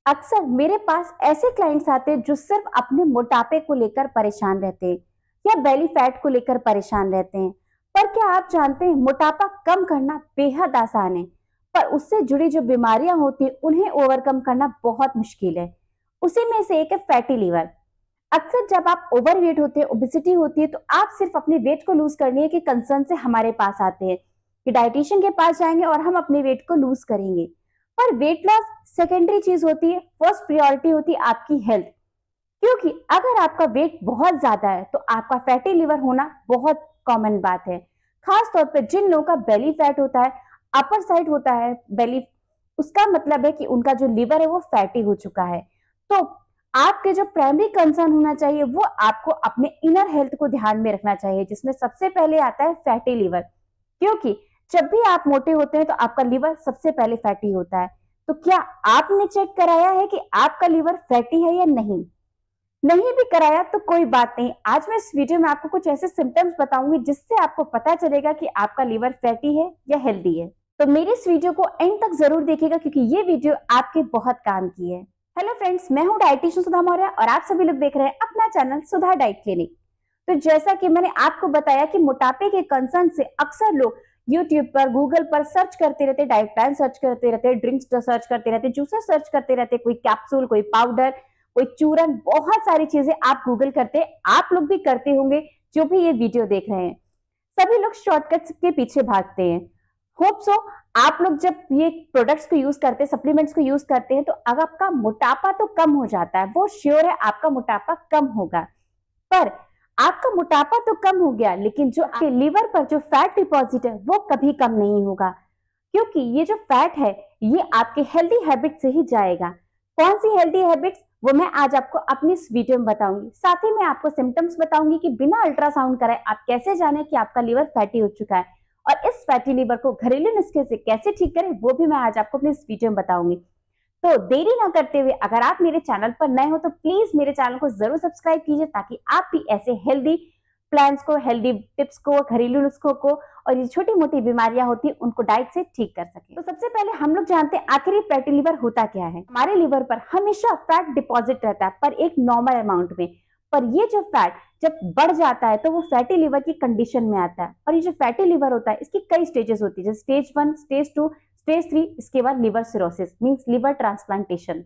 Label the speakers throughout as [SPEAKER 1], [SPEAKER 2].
[SPEAKER 1] अक्सर मेरे पास ऐसे क्लाइंट्स आते हैं जो सिर्फ अपने मोटापे को लेकर परेशान रहते हैं या बेली फैट को लेकर परेशान रहते हैं। पर क्या आप जानते हैं मोटापा कम करना बेहद आसान है, पर उससे जुड़ी जो बीमारियां होती हैं उन्हें ओवरकम करना बहुत मुश्किल है। उसी में से एक है फैटी लीवर। अक्सर जब आप ओवरवेट होते हैं, ओबेसिटी होती है, तो आप सिर्फ अपने वेट को लूज करने के कंसर्न से हमारे पास आते हैं कि डाइटिशियन के पास जाएंगे और हम अपने वेट को लूज करेंगे। पर वेट लॉस सेकेंडरी चीज होती है, फर्स्ट प्रायोरिटी होती है आपकी हेल्थ। क्योंकि अगर आपका वेट बहुत ज्यादा है तो आपका फैटी लिवर होना बहुत कॉमन बात है। खास तौर पे जिन लोगों का बेली फैट होता है, अपर साइड होता है बेली, उसका मतलब है कि उनका जो लिवर है वो फैटी हो चुका है। तो आपके जो प्राइमरी कंसर्न होना चाहिए वो आपको अपने इनर हेल्थ को ध्यान में रखना चाहिए, जिसमें सबसे पहले आता है फैटी लिवर। क्योंकि जब भी आप मोटे होते हैं तो आपका लिवर सबसे पहले फैटी होता है। तो क्या आपने चेक कराया है कि आपका लिवर फैटी है या नहीं? नहीं भी कराया तो कोई बात नहीं, आज मैं इस वीडियो में आपको कुछ ऐसे सिम्टम्स बताऊंगी जिससे आपको पता चलेगा कि आपका लिवर फैटी है या हेल्दी है। तो मेरे इस वीडियो को एंड तक जरूर देखिएगा क्योंकि ये वीडियो आपके बहुत काम की है। हेलो फ्रेंड्स, मैं हूं डाइटिशियन सुधा मौर्य और आप सभी लोग देख रहे हैं अपना चैनल सुधा डाइट क्लिनिक। तो जैसा कि मैंने आपको बताया कि मोटापे के कंसर्न से अक्सर लोग यूट्यूब पर, गूगल पर सर्च करते रहते, डाइट प्लान सर्च करते रहते, ड्रिंक्स सर्च करते रहते, जूसेस सर्च करते रहते, कोई कैप्सूल, कोई पाउडर, कोई चूरन, बहुत सारी चीजें आप गूगल करते, आप लोग भी करते होंगे जो भी ये वीडियो देख रहे हैं। सभी लोग शॉर्टकट्स के पीछे भागते हैं। होप सो आप लोग जब ये प्रोडक्ट्स को यूज करते हैं, सप्लीमेंट्स को यूज करते हैं, तो अगर आपका मोटापा तो कम हो जाता है, वो श्योर है आपका मोटापा कम होगा। पर आपका मोटापा तो कम हो गया, लेकिन जो आपके लिवर पर जो फैट डिपॉजिट है वो कभी कम नहीं होगा। क्योंकि ये जो फैट है ये आपके हेल्दी हैबिट से ही जाएगा। कौन सी हेल्दी हैबिट्स, वो मैं आज आपको अपनी इस वीडियो में बताऊंगी। साथ ही मैं आपको सिम्टम्स बताऊंगी कि बिना अल्ट्रासाउंड कराए आप कैसे जाने कि आपका लिवर फैटी हो चुका है, और इस फैटी लिवर को घरेलू नुस्खे से कैसे ठीक करें वो भी मैं आज आपको अपनी इस वीडियो में बताऊंगी। तो देरी ना करते हुए अगर आप मेरे चैनल पर नए हो तो प्लीज मेरे चैनल को जरूर सब्सक्राइब कीजिए, ताकि आप भी ऐसे हेल्दी प्लान्स को, हेल्दी टिप्स को, घरेलू नुस्खों को और ये छोटी मोटी बीमारियां होती है उनको डाइट से ठीक कर सके। तो सबसे पहले हम लोग जानते हैं आखिर फैटी लिवर होता क्या है। हमारे लिवर पर हमेशा फैट डिपॉजिट रहता है, पर एक नॉर्मल अमाउंट में। पर ये जो फैट जब बढ़ जाता है तो वो फैटी लिवर की कंडीशन में आता है। और ये जो फैटी लिवर होता है इसकी कई स्टेजेस होती है, जैसे स्टेज 1, स्टेज 2, स्टेज 3, इसके बाद liver cirrhosis means liver transplantation.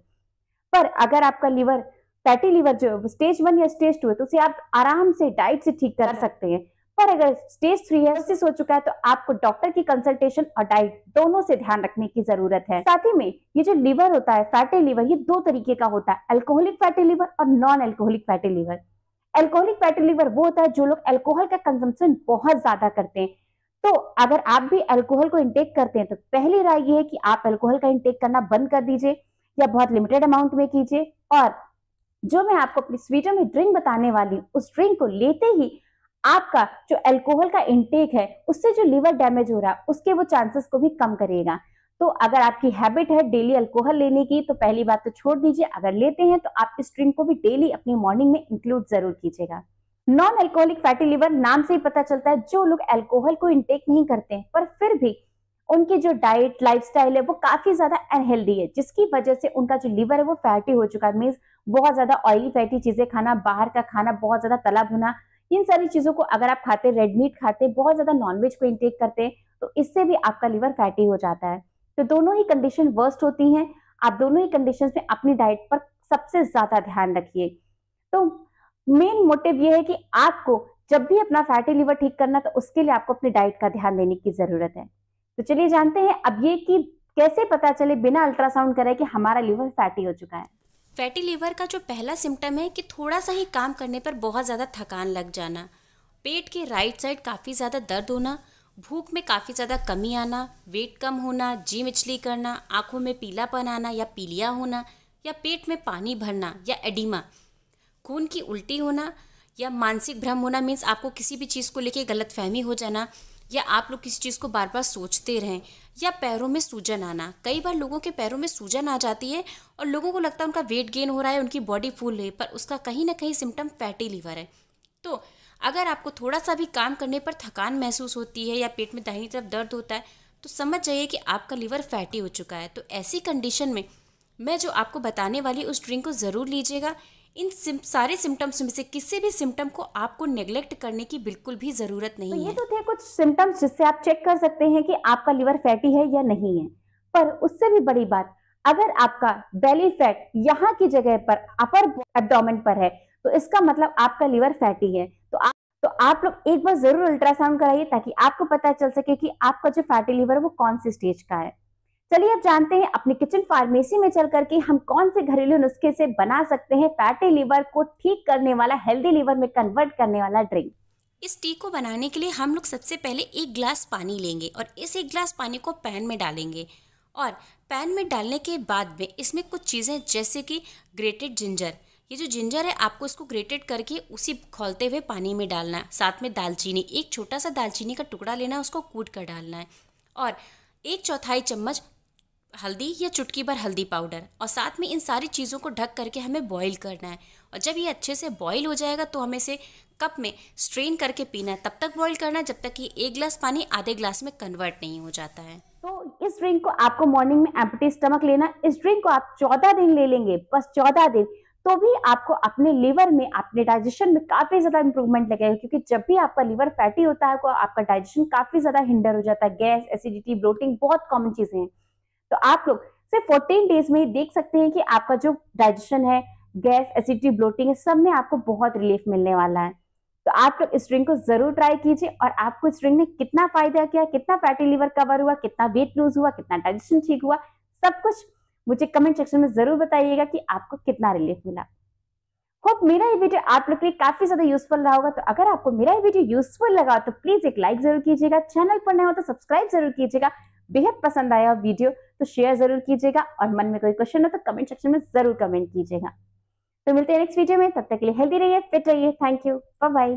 [SPEAKER 1] पर अगर आपका लिवर, फैटी लिवर जो स्टेज 1 या स्टेज 2 है तो उसे आप आराम से डाइट से ठीक कर सकते हैं। पर अगर स्टेज 3 है, सिरोसिस हो चुका है, तो आपको डॉक्टर की कंसल्टेशन और डाइट दोनों से ध्यान रखने की जरूरत है। साथ ही में ये जो लिवर होता है फैटी लिवर, ये दो तरीके का होता है, अल्कोहलिक फैटी लिवर और non alcoholic fatty liver. Alcoholic fatty liver वो होता है जो लोग अल्कोहल का कंजम्पशन बहुत ज्यादा करते हैं। तो अगर आप भी अल्कोहल को इंटेक करते हैं तो पहली राय ये है कि आप अल्कोहल का इंटेक करना बंद कर दीजिए या बहुत लिमिटेड अमाउंट में कीजिए। और जो मैं आपको अपनी इस वीडियो में ड्रिंक बताने वाली हूँ, उस ड्रिंक को लेते ही आपका जो अल्कोहल का इंटेक है उससे जो लिवर डैमेज हो रहा है उसके वो चांसेस को भी कम करेगा। तो अगर आपकी हैबिट है डेली अल्कोहल लेने की तो पहली बात तो छोड़ दीजिए, अगर लेते हैं तो आप इस ड्रिंक को भी डेली अपनी मॉर्निंग में इंक्लूड जरूर कीजिएगा। नॉन अल्कोहलिक फैटी लिवर नाम से ही पता चलता है जो लोग अल्कोहल को इंटेक नहीं करते हैं पर फिर भी उनकी जो डाइट लाइफस्टाइल है वो काफी ज्यादा अनहेल्दी है, जिसकी वजह से उनका जो लिवर है वो फैटी हो चुका है। मीन्स बहुत ज्यादा ऑयली फैटी चीजें खाना, बाहर का खाना, बहुत ज्यादा तला भुना, इन सारी चीजों को अगर आप खाते, रेड मीट खाते, बहुत ज्यादा नॉनवेज को इंटेक करते हैं तो इससे भी आपका लिवर फैटी हो जाता है। तो दोनों ही कंडीशन वर्स्ट होती हैं। आप दोनों ही कंडीशन में अपनी डाइट पर सबसे ज्यादा ध्यान रखिए। तो मेन मोटिव ये है कि आपको जब भी अपना फैटी लिवर ठीक करना तो उसके लिए आपको अपनी डाइट का ध्यान देने की जरूरत है। तो चलिए जानते हैं अब ये कि कैसे पता चले बिना अल्ट्रासाउंड कराए कि हमारा लिवर फैटी हो चुका है।
[SPEAKER 2] फैटी लीवर का जो पहला सिम्टम है कि थोड़ा सा ही काम करने पर बहुत ज़्यादा थकान लग जाना, पेट के राइट साइड काफ़ी ज़्यादा दर्द होना, भूख में काफ़ी ज़्यादा कमी आना, वेट कम होना, जी मिचली करना, आँखों में पीलापन आना या पीलिया होना, या पेट में पानी भरना या एडिमा, खून की उल्टी होना, या मानसिक भ्रम होना मीन्स आपको किसी भी चीज़ को लेके गलतफहमी हो जाना, या आप लोग किसी चीज़ को बार बार सोचते रहें, या पैरों में सूजन आना। कई बार लोगों के पैरों में सूजन आ जाती है और लोगों को लगता है उनका वेट गेन हो रहा है, उनकी बॉडी फुल है, पर उसका कहीं ना कहीं सिम्टम फैटी लीवर है। तो अगर आपको थोड़ा सा भी काम करने पर थकान महसूस होती है या पेट में दाहिनी तरफ दर्द होता है तो समझ जाइए कि आपका लीवर फैटी हो चुका है। तो ऐसी कंडीशन में मैं जो आपको बताने वाली उस ड्रिंक को ज़रूर लीजिएगा। इन सारे सिम्टम्स में से किसी भी सिम्टम को आपको नेग्लेक्ट करने की बिल्कुल भी ज़रूरत
[SPEAKER 1] तो
[SPEAKER 2] नहीं
[SPEAKER 1] ये
[SPEAKER 2] है।
[SPEAKER 1] तो थे कुछ सिम्टम्स जिससे आप चेक कर सकते हैं कि आपका लिवर फैटी है या नहीं है। पर उससे भी बड़ी बात, अगर आपका बेली फैट यहाँ की जगह पर अपर एब्डोमेन पर है, तो इसका मतलब आपका लिवर फैटी है। तो आप लोग एक बार जरूर अल्ट्रासाउंड कराइए ताकि आपको पता चल सके कि आपका जो फैटी लिवर है वो कौन सी स्टेज का है। चलिए अब जानते हैं अपनी किचन फार्मेसी में चल करके हम कौन से घरेलू नुस्खे से बना सकते हैं फैटी लिवर को ठीक करने वाला, हेल्दी लिवर में कन्वर्ट करने वाला ड्रिंक।
[SPEAKER 2] इस टी को बनाने के लिए हम लोग सबसे पहले 1 ग्लास पानी लेंगे और इस 1 ग्लास पानी को पैन में डालेंगे। और पैन में डालने के बाद में इसमें कुछ चीज़ें जैसे कि ग्रेटेड जिंजर, ये जो जिंजर है आपको इसको ग्रेटेड करके उसी खौलते हुए पानी में डालना है। साथ में दालचीनी, एक छोटा सा दालचीनी का टुकड़ा लेना है, उसको कूट कर डालना है। और 1/4 चम्मच हल्दी या चुटकी भर हल्दी पाउडर, और साथ में इन सारी चीज़ों को ढक करके हमें बॉईल करना है। और जब ये अच्छे से बॉईल हो जाएगा तो हमें इसे कप में स्ट्रेन करके पीना है। तब तक बॉईल करना है जब तक कि 1 ग्लास पानी आधे ग्लास में कन्वर्ट नहीं हो जाता है।
[SPEAKER 1] तो इस ड्रिंक को आपको मॉर्निंग में एम्प्टी स्टमक लेना। इस ड्रिंक को आप 14 दिन ले लेंगे, बस 14 दिन, तो भी आपको अपने लिवर में, अपने डाइजेशन में काफी ज्यादा इंप्रूवमेंट लगेगा। क्योंकि जब भी आपका लिवर फैटी होता है तो आपका डाइजेशन काफी ज्यादा हिंडर हो जाता है। गैस, एसिडिटी, ब्लोटिंग बहुत कॉमन चीजें हैं। तो आप लोग सिर्फ 14 डेज में ही देख सकते हैं कि आपका जो डाइजेशन है, गैस, एसिडिटी, ब्लोटिंग है, सब में आपको बहुत रिलीफ मिलने वाला है। तो आप लोग इस ड्रिंक को जरूर ट्राई कीजिए और आपको इस ड्रिंक ने कितना फायदा किया, कितना फैटी लिवर कवर हुआ, कितना वेट लूज हुआ, कितना डाइजेशन ठीक हुआ, सब कुछ मुझे कमेंट सेक्शन में जरूर बताइएगा कि आपको कितना रिलीफ मिला। होप मेरा ये वीडियो आप लोग के लिए काफी ज्यादा यूजफुल रहा होगा। तो अगर आपको मेरा ये वीडियो यूजफुल लगा तो प्लीज एक लाइक जरूर कीजिएगा, चैनल पर नए हो तो सब्सक्राइब जरूर कीजिएगा, बेहद पसंद आया वीडियो तो शेयर जरूर कीजिएगा, और मन में कोई क्वेश्चन हो तो कमेंट सेक्शन में जरूर कमेंट कीजिएगा। तो मिलते हैं नेक्स्ट वीडियो में, तब तक के लिए हेल्दी रहिए, फिट रहिए। Thank you, bye bye.